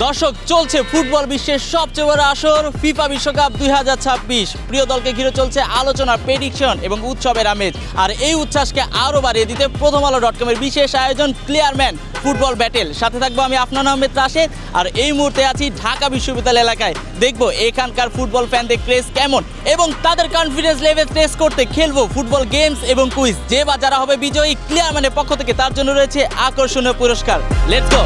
দর্শক, চলছে ফুটবল বিশ্বের সবচেয়ে বড় আসর ফিফা বিশ্বকাপ 2026। প্রিয় দলকে ঘিরে চলছে আলোচনা, প্রেডিকশন এবং উৎসবের আমেজ। আর এই উচ্ছ্বাসকে আরও বাড়িয়ে দিতে প্রথম আলো .com-এর বিশেষ আয়োজন ক্লিয়ারম্যান ফুটবল ব্যাটেল। সাথে থাকবো আমি আফনান আহমেদ রাশেদ। আর এই মুহূর্তে আছি ঢাকা বিশ্ববিদ্যালয় এলাকায়। দেখবো এখানকার ফুটবল ফ্যানদের ক্রেজ কেমন এবং তাদের কনফিডেন্স লেভেল টেস্ট করতে খেলবো ফুটবল গেমস এবং কুইজ। যে বা যারা হবে বিজয়ী ক্লিয়ারম্যানের পক্ষ থেকে তার জন্য রয়েছে আকর্ষণীয় পুরস্কার। Let's go.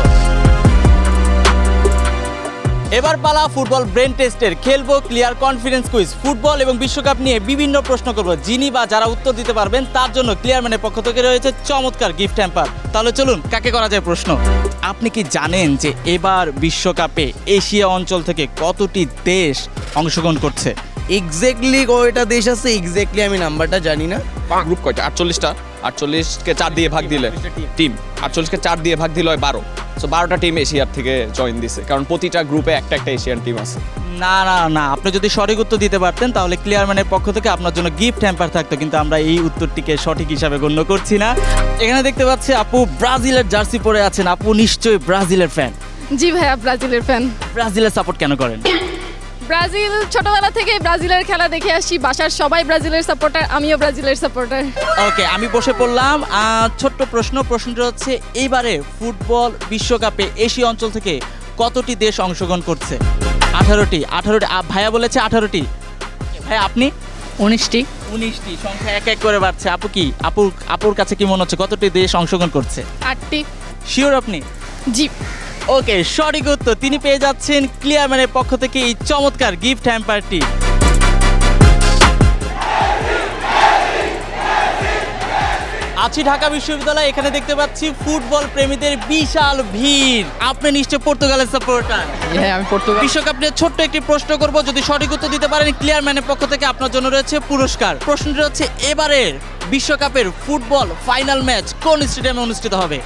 এবার পালা ফুটবল ব্রেন টেস্টের। খেলবো ক্লিয়ার কনফিডেন্স কুইজ। ফুটবল এবং বিশ্বকাপ নিয়ে বিভিন্ন প্রশ্ন করব। যিনি বা যারা উত্তর দিতে পারবেন তার জন্য ক্লিয়ারম্যানের পক্ষ থেকে রয়েছে চমৎকার গিফট হ্যাম্পার। তাহলে চলুন কাকে করা যায় প্রশ্ন। আপনি কি জানেন যে এবার বিশ্বকাপে এশিয়া অঞ্চল থেকে কতটি দেশ অংশগ্রহণ করছে? এক্স্যাক্টলি কয়টা দেশ আছে এক্স্যাক্টলি আমি নাম্বারটা জানি না। গ্রুপ কয়টা? 48টা। 48কে 4 দিয়ে ভাগ দিলে টিম 48কে 4 দিয়ে ভাগ দিলে হয় 12। সো 12টা টিম এশিয়ার থেকে জয়েন দিছে, কারণ প্রতিটা গ্রুপে একটা একটা এশিয়ান টিম আছে। না না না, আপনি যদি সঠিক উত্তর দিতে পারতেন তাহলে ক্লিয়ারম্যানের পক্ষ থেকে আপনার জন্য গিফট হ্যাম্পার থাকতো, কিন্তু আমরা এই উত্তরটিকে সঠিক হিসাবে গণ্য করছি না। এখানে দেখতে পাচ্ছি আপু ব্রাজিলের জার্সি পরে আছেন। আপু নিশ্চয়ই ব্রাজিলের ফ্যান। জি ভাইয়া, ব্রাজিলের ফ্যান। ব্রাজিলের সাপোর্ট কেন করেন? ব্রাজিল ছোটবেলা থেকে ব্রাজিলের খেলা দেখে আসি। বাসার সবাই ব্রাজিলের সাপোর্টার, আমিও ব্রাজিলের সাপোর্টার। ওকে, আমি বসে পড়লাম। ছোট্ট প্রশ্নটা হচ্ছে এইবারে ফুটবল বিশ্বকাপে এশিয়া অঞ্চল থেকে কতটি দেশ অংশগ্রহণ করছে? 18টি। ভাইয়া বলেছে 18টি। ভাই আপনি? 19টি। 19টি। সংখ্যা এক এক করে বাড়ছে। আপু কি আপুর কাছে কি মনে হচ্ছে কতটি দেশ অংশগ্রহণ করছে? 8টি। শিওর আপনি? জি। ওকে, সঠিক উত্তর। তিনি পেয়ে যাচ্ছেন ক্লিয়ারম্যানের পক্ষ থেকে এই চমৎকার গিফট হ্যাম্পারটি। আছি ঢাকা বিশ্ববিদ্যালয়। এখানে দেখতে পাচ্ছি ফুটবল প্রেমীদের বিশাল ভিড়। আপনি নিশ্চয় পর্তুগালের সাপোর্টার। হ্যাঁ, আমি পর্তুগাল। বিশ্বকাপ নিয়ে ছোট্ট একটি প্রশ্ন করব। যদি সঠিক উত্তর দিতে পারেন ক্লিয়ারম্যানের পক্ষ থেকে আপনার জন্য রয়েছে পুরস্কার। প্রশ্নটি হচ্ছে এবারের বিশ্বকাপের ফুটবল ফাইনাল ম্যাচ কোন স্টেডিয়ামে অনুষ্ঠিত হবে?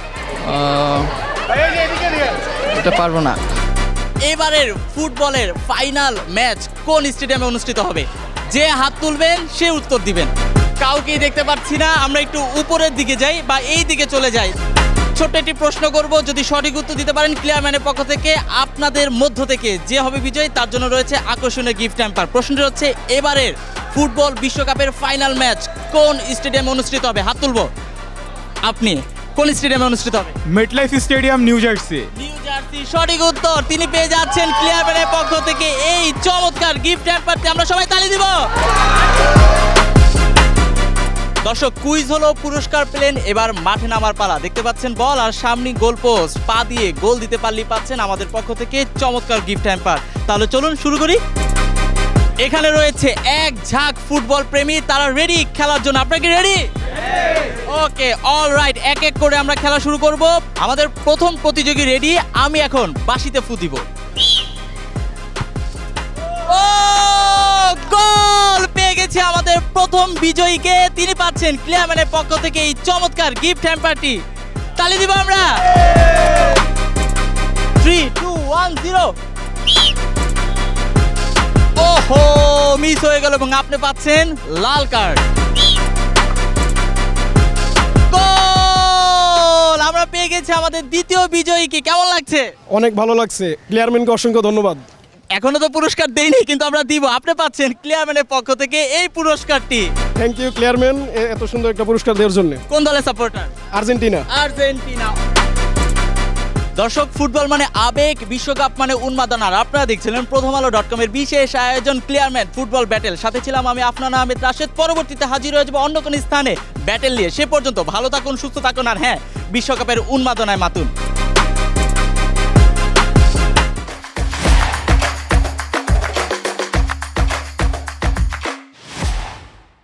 এটা পারবো না। এবারের ফুটবলের ফাইনাল ম্যাচ কোন স্টেডিয়ামে অনুষ্ঠিত হবে? যে হাত তুলবেন সে উত্তর দিবেন। কাউকেই দেখতে পাচ্ছি না। আমরা একটু উপরের দিকে যাই বা এই দিকে চলে যাই। ছোট্ট একটি প্রশ্ন করব। যদি সঠিক উত্তর দিতে পারেন ক্লিয়ারম্যানের পক্ষ থেকে আপনাদের মধ্য থেকে যে হবে বিজয়ী তার জন্য রয়েছে আকর্ষণীয় গিফট হ্যাম্পার। প্রশ্নটি হচ্ছে এবারের ফুটবল বিশ্বকাপের ফাইনাল ম্যাচ কোন স্টেডিয়ামে অনুষ্ঠিত হবে? হাত তুলব। আপনি কোন স্টেডিয়ামে অনুষ্ঠিত হবে? MetLife stadium, new jersey. New jersey. সঠিক উত্তর। তিনি পেয়ে যাচ্ছেন ক্লিয়ারম্যানের পক্ষ থেকে এই চমৎকার গিফট হ্যাম্পারটি। আমরা সবাই তালি দিব। দর্শক, কুইজ হলো, পুরস্কার পেলেন। এবার মাঠে নামার পালা। দেখতে পাচ্ছেন বল আর সামনে গোল পোস্ট। পা দিয়ে গোল দিতে পারলেই পাচ্ছেন আমাদের পক্ষ থেকে চমৎকার গিফট হ্যাম্পার। তাহলে চলুন শুরু করি। এখানে রয়েছে এক ঝাঁক ফুটবল প্রেমী, তারা রেডি খেলার জন্য। আপনারা কি রেডি? ওকে, অল রাইট। এক এক করে আমরা খেলা শুরু করব। আমাদের প্রথম প্রতিযোগী রেডি। আমি এখন বাঁশিতে ফু দিব। ও গোল! পেয়ে গেছে আমাদের প্রথম বিজয়ীকে। তিনি পাচ্ছেন ক্লিয়ারম্যানের পক্ষ থেকে এই চমৎকার গিফট হ্যাম্পারটি। তালি দিব আমরা। 3, 2, 1, 0। ওহো, মিস হয়ে গেল এবং আপনি পাচ্ছেন লাল কার্ড। গোল! আমরা পেয়ে গেছি আমাদের দ্বিতীয় বিজয়ীকে। কেমন লাগছে? অনেক ভালো লাগছে। ক্লিয়ারম্যানকে অসংখ্য ধন্যবাদ। এখনো তো পুরস্কার দেইনি, কিন্তু আমরা দিব। আপনি পাচ্ছেন ক্লিয়ারম্যানের পক্ষ থেকে এই পুরস্কারটি। থ্যাংক ইউ ক্লিয়ারম্যান এত সুন্দর একটা পুরস্কার দেওয়ার জন্য। কোন দলের সাপোর্টার? আর্জেন্টিনা। আর্জেন্টিনা। দর্শক, ফুটবল মানে আবেগ, বিশ্বকাপ মানে উন্মাদনা। আর আপনারা দেখছিলেন প্রথম আলো .com-এর বিশেষ আয়োজন ক্লিয়ারম্যান ফুটবল ব্যাটেল। সাথে ছিলাম আমি আফনান আহমেদ রাশেদ। পরবর্তীতে হাজির হয়ে যাবো অন্য কোনো স্থানে ব্যাটেল নিয়ে। সে পর্যন্ত ভালো থাকুন, সুস্থ থাকুন, আর হ্যাঁ, বিশ্বকাপের উন্মাদনায় মাতুন।